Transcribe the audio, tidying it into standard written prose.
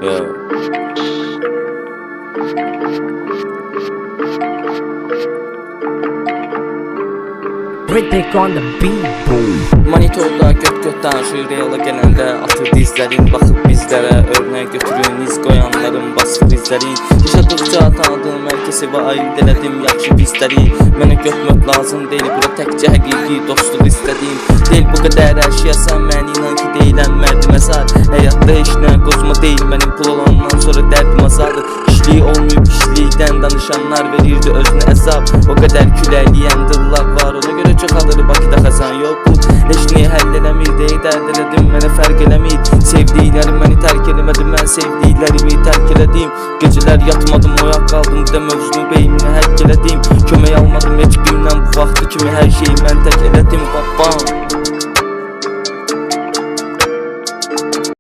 Yeah. Riddick on the beat. Manitorda göt danışır, reala gələndə atır dizlərin. Baxıb bizlərə örnək götürün, iz qoyanların basır izlərin. Yaşadıqca tanıdığım hər kəsi və aid elədim yaxşı bizləri. Mənə götmöt lazım deyil, bura təkcə həqiqi dostluq istədim. Deyil bu qədər hər şeyəsən, mən inan ki deyiləm mərdim əzar. Həyatda heç nə qozma deyil, mənim pul olandan sonra dərdim azaldır. İşliyi olmayıb işlikdən danışanlar verirdi özünə əzab. O qədər küləkliyən dırlaq var, ona görə çoxalır Bakıda xəzan yox bu. Heç niyə həll eləmir, deyə dərd elədim, mənə fərq eləmir. Sevdiklərim məni tərk eləmədi, mən sevdiklərimi tərk elədim. Gecələr yatmadım, oyaq qaldım, də mövzunu beynimə həkk elədim. Kömək almadım heç kimdən bu vaxtı kimi, hər şeyi mən tək elədim.